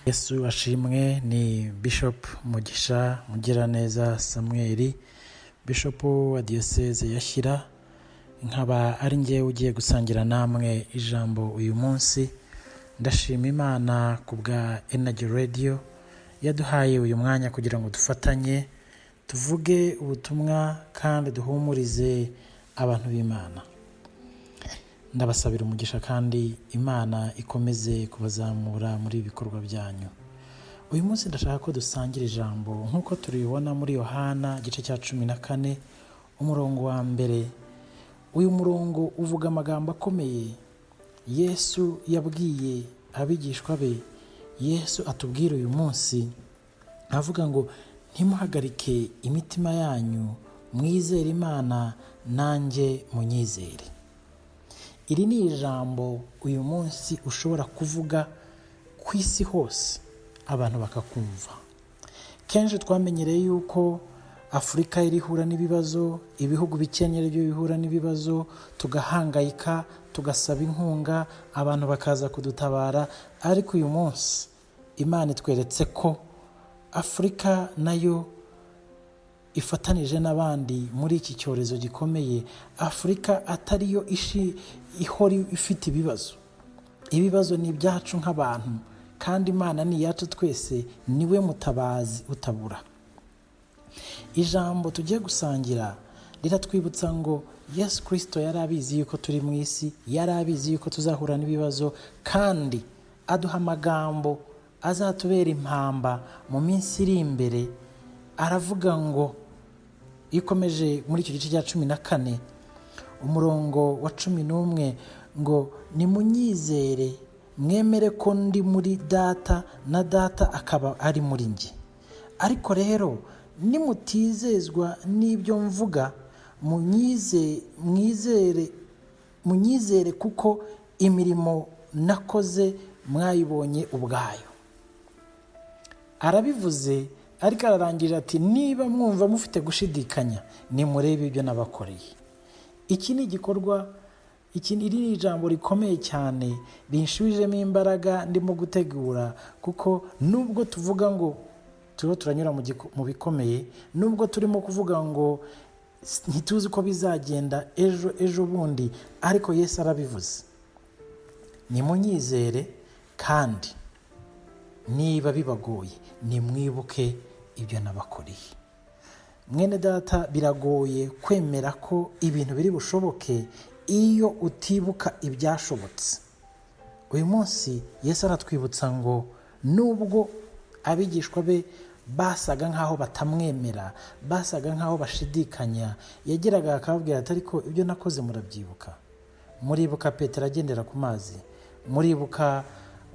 Yesu ashimwe. Ni Bishop Mugisha Mugiraneza M.SAMUEL, Bishop wa Diocese ya Shyira, nkaba ari njye ugiye gusangira namwe ijambo uyu munsi. Ndashima Imana kubwa Energy Radio yaduhaye uyu mwanya kugira ngo dufatanye tuvuge ubutumwa kandi duhumurize abantu b'Imana. Ndabasabira umugisha kandi Imana ikomeze kubazamura muri ibikorwa byanyu. Uyu munsi ndashaka ko dusangira ijambo nkuko turibona muri Yohana igice cya 14 umurongo wa mbere. Uyu murongo uvuga amagambo akomeye Yesu yabwiye abigishwa be. Yesu atubwira uyu munsi avuga ngo ntimuhagarike imitima yanyu, mwizere Imana nanjye Munyizere. Iri ni ijambo uyu munsi ushobora kuvuga ku isi hose abantu bakakumva. Kenshi twamenyereye yuko Afurika irihura n'ibibazo, ibihugu bikennye byo bihura n'ibibazo, tugahangayika, tugasaba inkunga, abantu bakaza kudutabara. Ariko uyu munsi Imana itweretse ko Afurika nayo ifatanije n'abandi muri iki cyorezo gikomeye. Afurika atariyo ihora ifite ibibazo ni ibyacu nk'abantu, kandi Imana ni iyacu twese, niwe mutabazi utabura. Ijambo tugiye gusangira riratwibutsa ngo Yesu Kristo yari abizi yuko turi mu isi, yari abizi yuko tuzahura n'ibibazo, kandi aduha amagambo azatubera impamba mu minsi iri imbere. Aravuga ngo, ikomeje muri icyo gice cya 14 umurongo wa 11, ngo nimunyizere, mwemere ko ndi muri Data na Data akaba ari muri njye. Ariko rero nimutizezwa n'ibyo mvuga, munyizere kuko imirimo nakoze mwayibonye ubwayo. Arabivuze ariko ararangirira ati, niba mwumva mufite gushidikanya, nimurebe ibyo nabakoreye. Iki ni igikorwa, iri ni ijambo rikomeye cyane rinshubijemo imbaraga ndimo gutegura, kuko nubwo tuvuga ngo turiho turanyura mu bikomeye, nubwo turimo kuvuga ngo ntituzi ko bizagenda ejo bundi, ariko Yesu arabivuze, nimunyizere, kandi niba bibagoye nimwibuke ibyo nabakoreye. Mwene data, biragoye kwemera ko ibintu biri bushoboke iyo utibuka ibyashobotse. Uyu munsi Yesu aratwibutsa ngo nubwo abigishwa be basaga nkaho batamwemera, basaga nkaho bashidikanya, yageraga akababwira ati, ariko ibyo nakoze murabyibuka? Muribuka Petero agendera ku mazi? Muribuka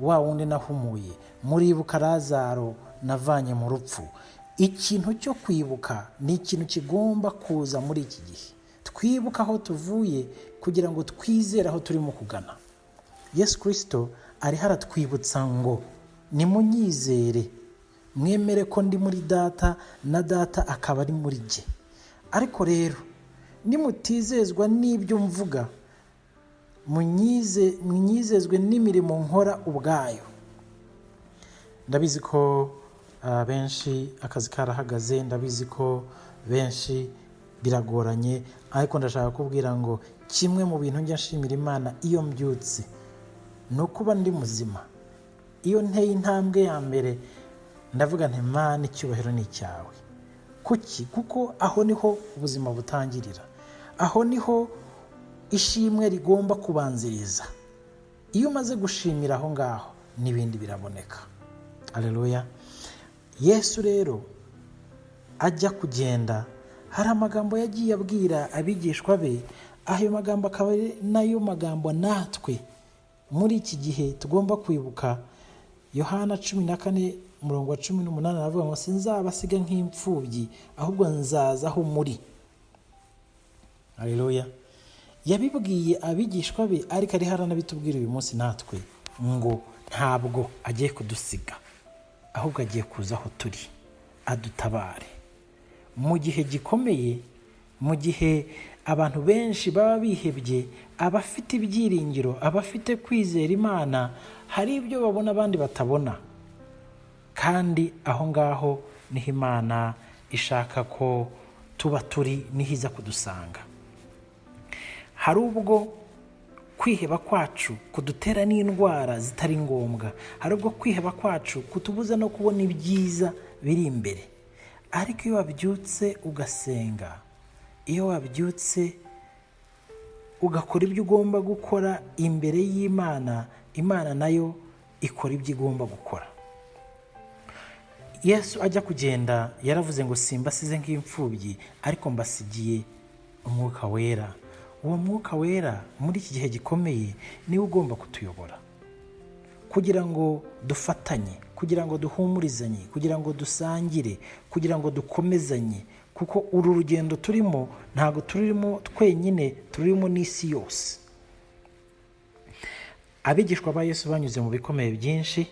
wa wundi nahumuye? Muribuka Lazaro navanye mu rupfu? Ikintu cyo kwibuka ni ikintu kigomba kuza muri iki gihe. Twibuka aho tuvuye kugira ngo twizere aho turimo kugana. Yesu Kristo ariho aratwibutsa ngo nimunyizere, mwemere ko ndi muri Data na Data akaba ari muri jye. Ariko rero nimutizezwa n'ibyo mvuga, munyizezwe n'imirimo nkora ubwayo. Ndabizi ko benshi akazi karahagaze, ndabizi ko benshi biragoranye, ariko ndashaka kubwira ngo kimwe mu bintu njya nshimira Imana iyo mbyutse ni ukuba ndi muzima. Iyo nteye intambwe ya mbere ndavuga nti, Mana icyubahiro ni icyawe. Kuki? Kuko aho niho ubuzima butangirira, aho niho ishimwe rigomba kubanziriza. Iyo umaze gushimira aho ngaho, n'ibindi biraboneka. Haleluya. Yesu rero ajya kugenda, hari amagambo yagiye abwira abigishwa be. Ayo magambo akaba nayo magambo natwe muri iki gihe tugomba kwibuka. Yohana 14 umurongo wa 18 aravuga ngo, sinzabasiga nk'imfubyi, ahubwo nzaza aho muri. Haleluya. Yabibwiye abigishwa be, ariko ari haranabitubwira uyu munsi natwe ngo ntabwo agiye kudusiga, ahubwo agiye kuza aho turi adutabare mu gihe gikomeye, mu gihe abantu benshi baba bihebye, abafite ibyiringiro, abafite kwizera Imana, hari ibyo babona abandi batabona. kandi aho ngaho niho Imana ishaka ko tuba turi, niho iza kudusanga. Hari ubwo kwiheba kwacu kudutera n'indwara zitari ngombwa, hari ubwo kwiheba kwacu kutubuza no kubona ibyiza biri imbere. Ariko iyo wabyutse ugasenga, iyo wabyutse ugakora ibyo ugomba gukora imbere y'Imana, Imana nayo ikora ibyo igomba gukora. Yesu ajya kugenda yaravuze ngo simbasize nk'imfubyi, ariko mbasigiye umwuka wera. Uwo mwuka wera muri iki gihe gikomeye niwe ugomba kutuyobora, kugira ngo dufatanye, kugira ngo duhumurizanye, kugira ngo dusangire, kugira ngo dukomezanye, kuko uru rugendo turimo ntabwo turimo twenyine, turimo n'isi yose. Abigishwa ba Yesu banyuze mu bikomeye byinshi,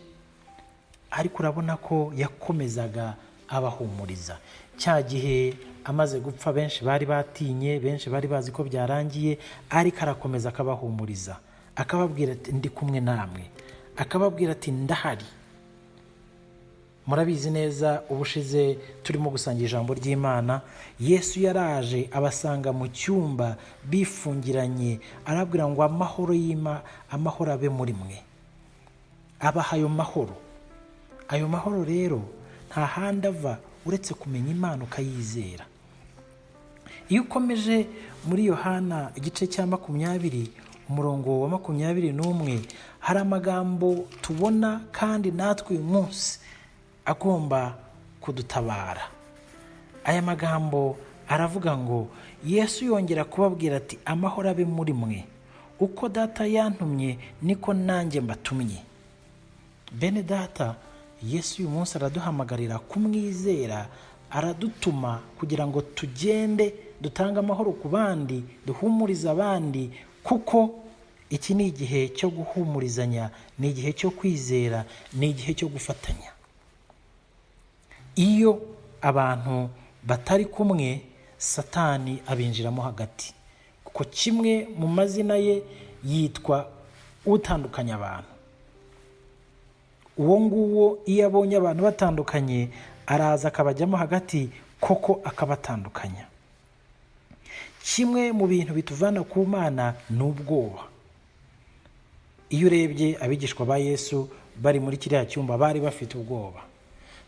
ariko urabona ko yakomezaga abahumuriza. Cya gihe amaze gupfa benshi bari batinye, benshi bari bazi ko byarangiye, ariko arakomeza akabahumuriza, akababwira ati ndi kumwe namwe, akababwira ati ndahari. Murabizi neza ubushize turimo gusangira ijambo ry'Imana, Yesu yaraje abasanga mu cyumba bifungiranye, arabwira ngo amahoro abe muri mwe. Abaha ayo mahoro. Ayo mahoro rero nta handi ava uretse kumenya Imana ukayizera. Iyo ukomeje muri Yohana igice cya 20 umurongo wa 21, hari amagambo tubona kandi natwe uyu munsi agomba kudutabara. Aya magambo aravuga ngo Yesu yongera kubabwira ati amahoro abe muri mwe, uko data yantumye niko nanjye mbatumye. Bene data, Yesu uyu munsi araduhamagarira kumwizera, aradutuma kugira ngo tugende dutange amahoro ku bandi, duhumuriza abandi, kuko iki ni igihe cyo guhumurizanya, ni igihe cyo kwizera, ni igihe cyo gufatanya. Iyo abantu batari kumwe, Satani abinjiramo hagati, kuko kimwe mu mazina ye yitwa utandukanya abantu. Uwo nguwo iyo abonye abantu batandukanye, araza akabajyamo hagati, koko akabatandukanya. Kimwe mu bintu bituvana ku Mana ni ubwoba. Iyo urebye abigishwa ba Yesu bari muri kiriya cyumba, bari bafite ubwoba.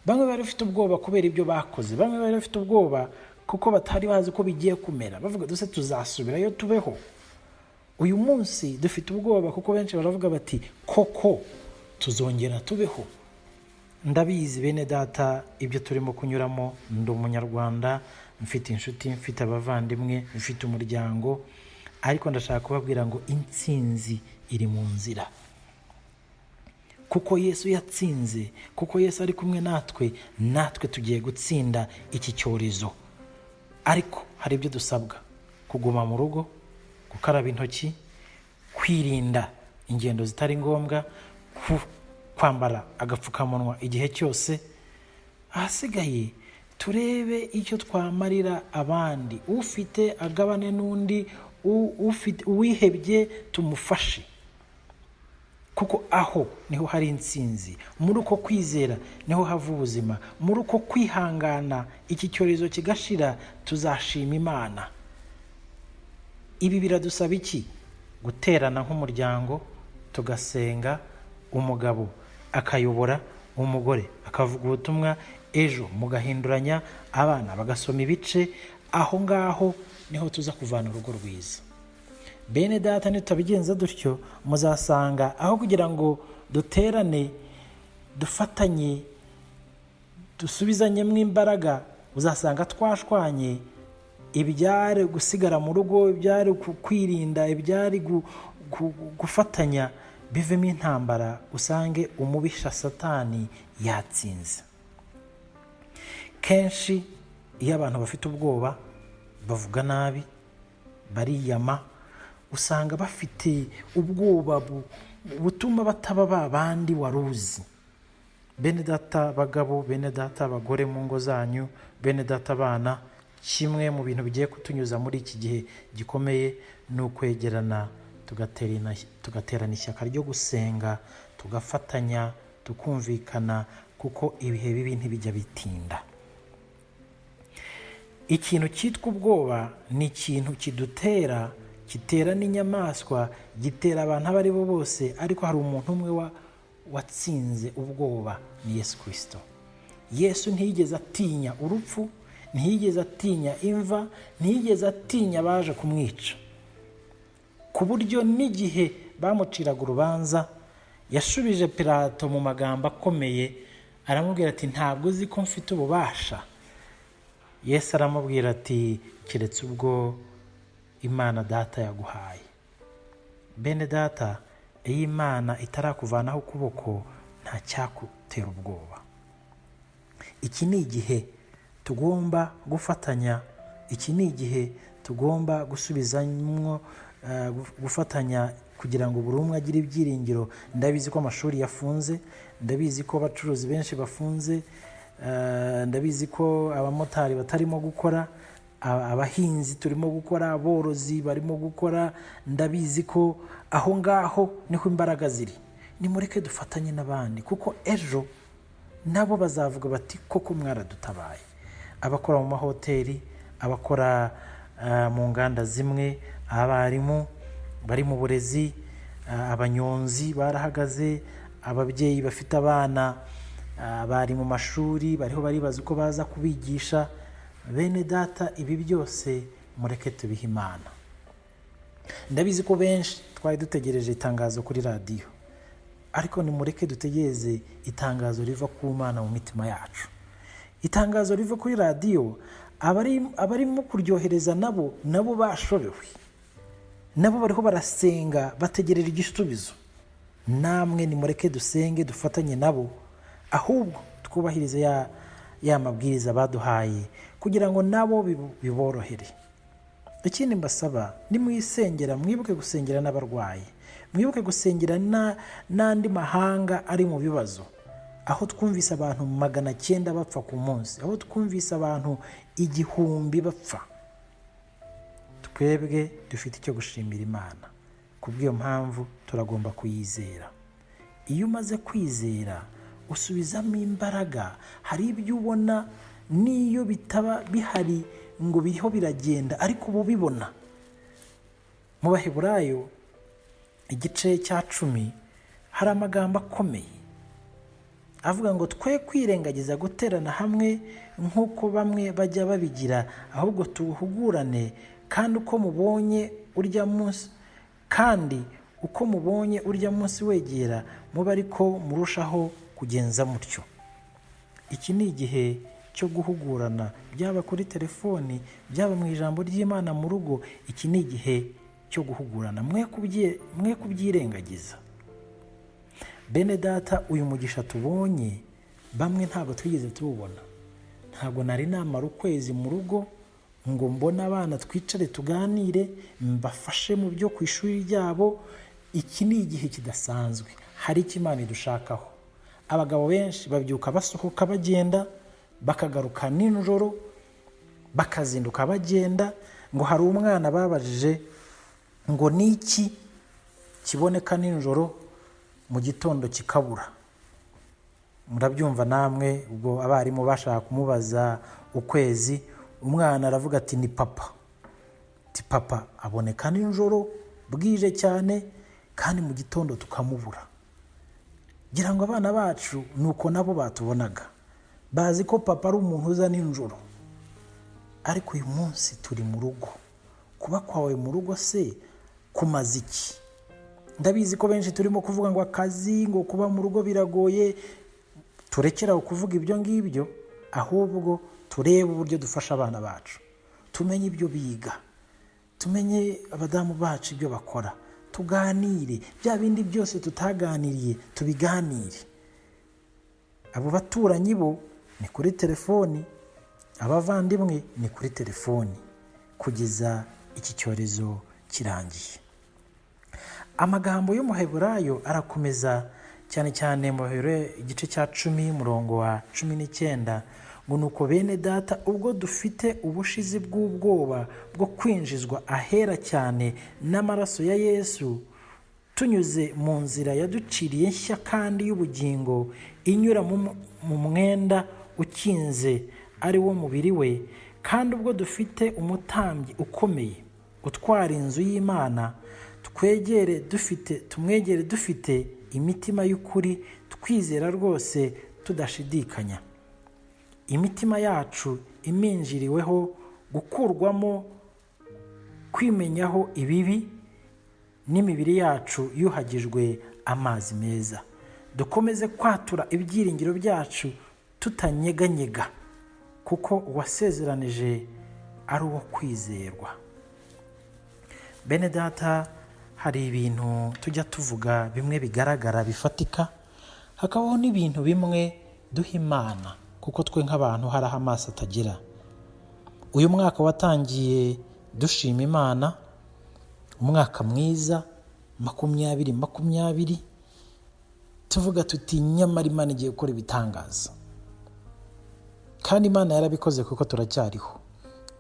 Bamwe bari bafite ubwoba kubera ibyo bakoze, bamwe bari bafite ubwoba kuko batari bazi ko bigiye kumera, bavuga duse tuzasubirayo tubeho. Uyu munsi dufite ubwoba kuko benshi baravuga bati koko tuzongera tubeho. Ndabizi bene data ibyo turimo kunyuramo, ndi umunyarwanda, mfite inshuti, mfite abavandimwe, mfite umuryango, ariko ndashaka kubabwira ngo intsinzi iri mu nzira. Kuko Yesu yatsinze, kuko Yesu ari kumwe natwe, natwe tugiye gutsinda iki cyorezo. Ariko hari ibyo dusabwa: kuguma mu rugo, gukaraba intoki, kwirinda ingendo zitari ngombwa, kwambara agapfukamunwa igihe cyose. Ahasigaye turebe icyo twamarira abandi, ufite agabane n'undi, ufite uwihebye tumufashe, kuko aho niho hari intsinzi. Muri uko kwizera niho hava ubuzima, muri uko kwihangana iki cyorezo kigashira, tuzashima Imana. Ibi biradusaba iki? Guterana nk'umuryango, tugasenga, umugabo akayobora, umugore akavuga ubutumwa, ejo mugahinduranya, abana bagasoma ibice. Aho ngaho niho tuza kuvana urugo rwiza. Bene data, nitutabigenza dutyo, muzasanga aho kugira ngo duterane, dufatanye, dusubizanyemo imbaraga, uzasanga twashwanye. Ibyari gusigara mu rugo, ibyari kwirinda, ibyari gufatanya, bivemo intambara, usange umubisha Satani yatsinze. Kenshi iyo abantu bafite ubwoba, bavuga nabi, bariyama, usanga bafite ubwoba butuma bataba babandi waruzi. Bene data bagabo, bene data bagore mu ngo zanyu, bene data bana, kimwe mu bintu bigiye kutunyuza muri iki gihe gikomeye ni ukwegerana, tugaterana ishyaka ryo gusenga, tugafatanya, tukumvikana, kuko ibihe bibi ntibijya bitinda. Ikintu cyitwa ubwoba ni ikintu kitera n'inyamaswa, gitera abantu abo ari bo bose, ariko hari umuntu umwe watsinze ubwoba, ni Yesu Kristo. Yesu ntiyigeze atinya urupfu, ntiyigeze atinya imva, ntiyigeze atinya abaje kumwica, ku buryo n'igihe bamuciraga urubanza yashubije Pilato mu magambo akomeye, aramubwira ati ntabwo uzi ko mfite ububasha. Yesu aramubwira ati keretse ubwo Imana data yaguhaye. Bene data, iyo Imana itarakuvanaho ukuboko nta cyakutera ubwoba. Iki ni igihe tugomba gufatanya, iki ni igihe tugomba gusubizamwo, gufatanya kugira ngo buri umwe agire ibyiringiro. Ndabizi ko amashuri yafunze, ndabizi ko abacuruzi benshi bafunze, ndabizi ko abamotari batarimo gukora, abahinzi turimo gukora, aborozi barimo gukora, ndabizi ko aho ngaho niho imbaraga ziri. Nimureke dufatanye n'abandi, kuko ejo nabo bazavuga bati koko mwaradutabaye. Abakora mu mahoteli, abakora mu nganda zimwe, abarimu bari mu burezi, abanyonzi barahagaze, ababyeyi bafite abana bari mu mashuri bariho baribaza uko baza kubigisha. Bene data, ibi byose mureke tubihe Imana. Ndabizi ko benshi twari dutegereje itangazo kuri radiyo, ariko nimureke dutegereze itangazo riva ku Mana mu mitima yacu. Itangazo riva kuri radiyo, abarimo kuryohereza nabo bashobewe, nabo bariho barasenga bategerera igisubizo. Namwe nimureke dusenge dufatanye nabo, ahubwo twubahirize ya mabwiriza baduhaye kugira ngo nabo biborohere. Ikindi mbasaba, nimwisengera mwibuke gusengera n'abarwayi, mwibuke gusengera n'andi mahanga ari mu bibazo, aho twumvise abantu 900 bapfa ku munsi, aho twumvise abantu 1000 bapfa. Twebwe dufite icyo gushimira Imana, kubw'iyo mpamvu turagomba kuyizera. Iyo umaze kwizera usubizamo imbaraga. Hari ibyo ubona n'iyo bitaba bihari ngo biriho biragenda, ariko ubu bibona. Mu Baheburayo igice cya 10 hari amagambo akomeye avuga ngo twe kwirengagiza guterana hamwe nk'uko bamwe bajya babigira, ahubwo tuhugurane, kandi uko mubonye urya munsi wegera, muba ariko murushaho kugenza mutyo. Iki ni igihe cyo guhugurana, byaba kuri telefoni, byaba mu ijambo ry'Imana mu rugo. Iki ni igihe cyo guhugurana, mwe kubyirengagiza. Bene data, uyu mugisha tubonye bamwe ntabwo twigeze tuwubona. Ntabwo nari namara ukwezi mu rugo ngo mbona abana twicare tuganire, mbafashe mu byo ku ishuri ryabo. Iki ni igihe kidasanzwe, hari icyo Imana idushakaho. Abagabo benshi babyuka basohoka bagenda, bakagaruka nijoro, bakazinduka bagenda. Ngo hari umwana babajije ngo niki kiboneka nijoro mu gitondo kikabura. Murabyumva namwe, ubwo abarimu bashaka kumubaza ukwezi, umwana aravuga ati ni papa. Ati papa aboneka nijoro bwije cyane, kandi mu gitondo tukamubura. Gira ngo abana bacu nuko nabo batubonaga, bazi ko papa ari umuntu uza nijoro. Ariko uyu munsi turi mu rugo. Kuba kwawe mu rugo se kumaze iki? Ndabizi ko benshi turimo kuvuga ngo akazi, ngo kuba mu rugo biragoye. Turekeraho kuvuga ibyo ngibyo, ahubwo turebe uburyo dufasha abana bacu, tumenye ibyo biga, tumenye abadamu bacu ibyo bakora, tuganire bya bindi byose tutaganiriye, tubiganire. Abo baturanyi bo ni kuri telefoni, abavandimwe ni kuri telefoni, kugeza iki cyorezo kirangiye. Amagambo yo mu Baheburayo arakomeza cyane cyane mu Baheburayo igice cya 10 murongo wa 19, ngo nuko bene data, ubwo dufite ubushizi bw'ubwoba bwo kwinjizwa ahera cyane n'amaraso ya Yesu, tunyuze mu nzira yaduciriye nshya kandi y'ubugingo, inyura mu mwenda ukinze ari wo mubiri we, kandi ubwo dufite umutambyi ukomeye utwara inzu y'Imana, tumwegere dufite imitima y'ukuri, twizera rwose tudashidikanya, imitima yacu iminjiriweho gukurwamo kwimenyaho ibibi, n'imibiri yacu yuhagijwe amazi meza. Dukomeze kwatura ibyiringiro byacu tutanyeganyega, kuko uwasezeranije ari uwo kwizerwa. Bene data, hari ibintu tujya tuvuga bimwe bigaragara bifatika, hakabaho n'ibintu bimwe duha Imana kuko twe nk'abantu hari aho amaso atagera. Uyu mwaka watangiye dushima Imana, umwaka mwiza 2020, tuvuga tuti nyamara Imana igiye gukora ibitangaza. Kandi Imana yarabikoze kuko turacyariho.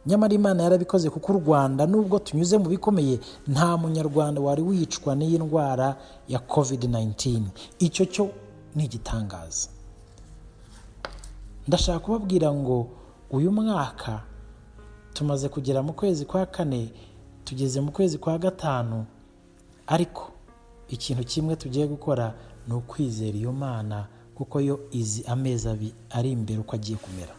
Nyamara Imana yarabikoze kuko u Rwanda nubwo tunyuze mu bikomeye, nta munyarwanda wari wicwa n'iyi ndwara ya COVID-19. Icyo cyo ni igitangaza. Ndashaka kubabwira ngo uyu mwaka tumaze kugera mu kwezi kwa 4, tugeze mu kwezi kwa 5, ariko ikintu kimwe tugiye gukora ni ukwizera iyo Mana, kuko yo izi amezi ari imbere uko agiye kumera.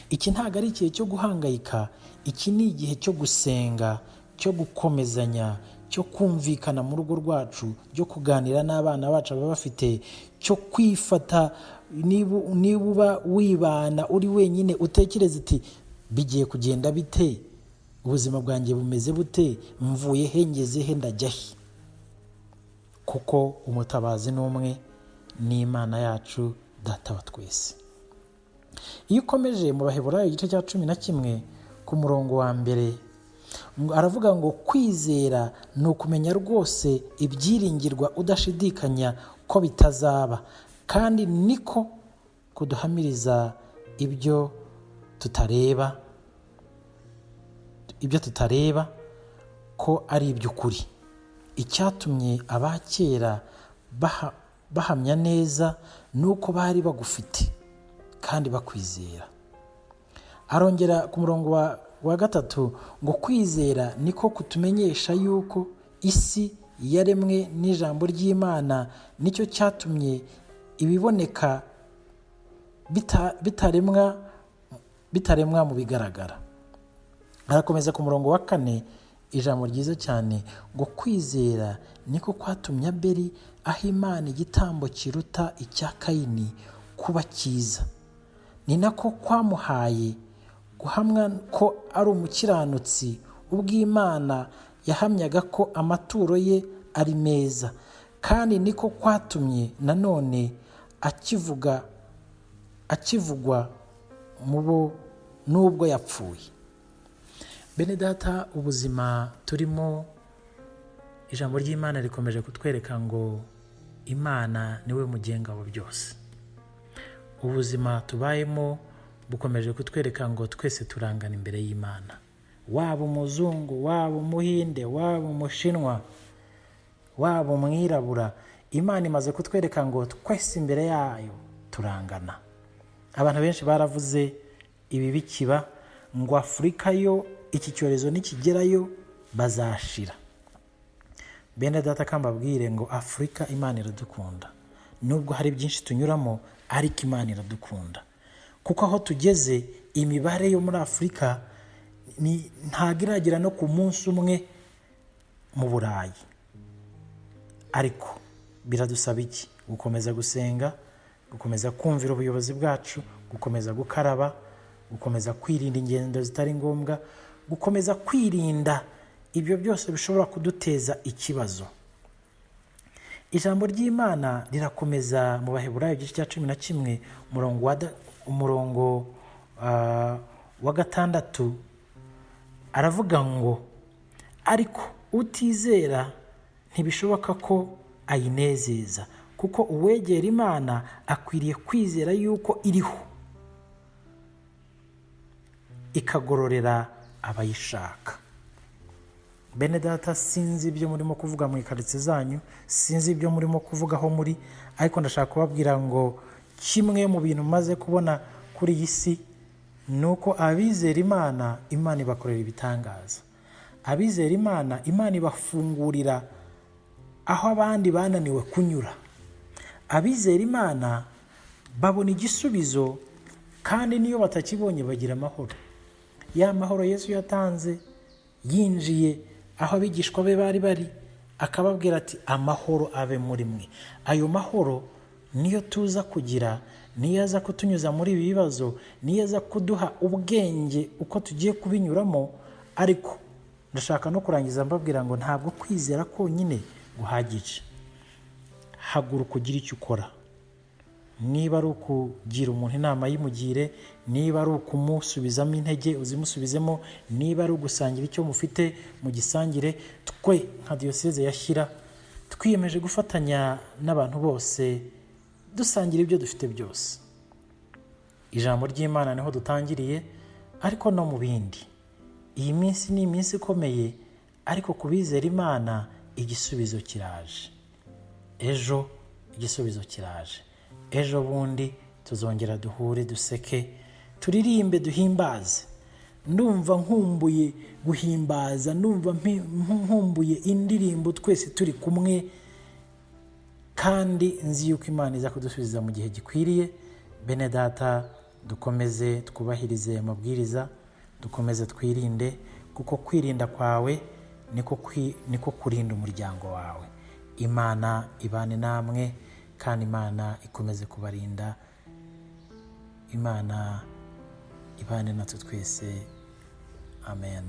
Iki ntabwo ari igihe cyo guhangayika, iki ni igihe cyo gusenga, cyo gukomezanya, cyo kumvikana mu rugo rwacu, cyo kuganira n'abana bacu baba bafite, cyo kwifata. Niba uba wibana uri wenyine, utekereza uti bigiye kugenda bite, ubuzima bwanjye bumeze bute, mvuye he ngeze he ndajya he? Kuko umutabazi n'umwe ni Imana yacu, Data wa twese. Iyo ukomeje mu Baheburayo igice cya 11 ku murongo wa 1, aravuga ngo kwizera ni ukumenya rwose ibyiringirwa udashidikanya ko bitazaba, kandi niko kuduhamiriza ibyo tutareba ko ari iby'ukuri. Icyatumye abakera bahamya neza nuko bari bagufite kandi bakwizera. Arongera ku murongo wa 3 ngo kwizera niko kutumenyesha yuko isi yaremwe n'ijambo ry'Imana, nicyo cyatumye ibiboneka bitaremwa mu bigaragara. Arakomeza ku murongo wa 4, ijambo ryiza cyane ngo kwizera niko kwatumye Abeli aha Imana igitambo kiruta icya Kayini kuba cyiza, ni nako kwamuhaye guhamwa ko ari umukiranutsi, ubwo Imana yahamyaga ko amaturo ye ari meza, kandi niko kwatumye nanone akivugwa nubwo yapfuye. Bene data, ubuzima turimo, ijambo ry'Imana rikomeje kutwereka ngo Imana niwe mugenga wa byose. Ubuzima tubayemo bukomeje kutwereka ngo twese turangana imbere y'Imana, waba umuzungu, waba umuhinde, waba umushinwa, waba umwirabura. Imana imaze kutwereka ngo twese imbere yayo turangana. Abantu benshi baravuze ibi bikiba ngo Afurika yo iki cyorezo nikigerayo bazashira. Bene data, kambabwire ngo Afurika Imana iradukunda, nubwo hari byinshi tunyuramo, ariko Imana iradukunda, kuko aho tugeze imibare yo muri Afurika ntago iragera no ku munsi umwe mu Burayi. Ariko biradusaba iki? Gukomeza gusenga, gukomeza kumvira ubuyobozi bwacu, gukomeza gukaraba, gukomeza kwirinda ingendo zitari ngombwa, gukomeza kwirinda ibyo byose bishobora kuduteza ikibazo. Ijambo ry'Imana rirakomeza mu Baheburayo igice cya 11 umurongo wa 6, aravuga ngo ariko utizera ntibishoboka ko ayinezeza, kuko uwegera Imana akwiriye kwizera yuko iriho, ikagororera abayishaka. bene data, sinzi ibyo murimo kuvuga mu ikaritsiye zanyu, sinzi ibyo murimo kuvugaho muri, ariko ndashaka kubabwira ngo kimwe mu bintu maze kubona kuri iyi si ni uko abizera Imana, Imana ibakorera ibitangaza. Abizera Imana, Imana ibafungurira aho abandi bananiwe kunyura. Abizera Imana babona igisubizo, kandi niyo batakibonye bagira amahoro. Ya mahoro Yesu yatanze yinjiye aho abigishwa be bari, akababwira ati amahoro abe muri mwe. Ayo mahoro niyo tuza kugira, niyo aza kutunyuza muri ibi bibazo, niyo aza kuduha ubwenge uko tugiye kubinyuramo. Ariko ndashaka no kurangiza mbabwira ngo ntabwo kwizera konyine guhagije. Haguruka ugire icyo ukora. Niba ari ukugira umuntu inama y'imugire, niba ari ukumusubizamo intege uzimusubizemo, niba ari ugusangira icyo mufite mu gisangire. Twe nka Diocese ya Shyira twiyemeje gufatanya n'abantu bose dusangira ibyo dufite byose. Ijambo ry'Imana niho dutangiriye, ariko no mu bindi. Iyi minsi ni iminsi ikomeye, ariko ku bizera Imana igisubizo kiraje. Ejo igisubizo kiraje. Ejo bundi tuzongera duhure, duseke, turirimbe, duhimbaze. Ndumva nkumbuye guhimbaza, ndumva nkumbuye indirimbo twese turi kumwe, kandi nzi yuko Imana iza kudusubiza mu gihe gikwiriye. Bene data, dukomeze twubahirize amabwiriza, dukomeze twirinde, kuko kwirinda kwawe niko kurinda umuryango wawe. Imana ibane namwe, kandi Imana ikomeze kubarinda. Imana ibane natwe twese. Amen.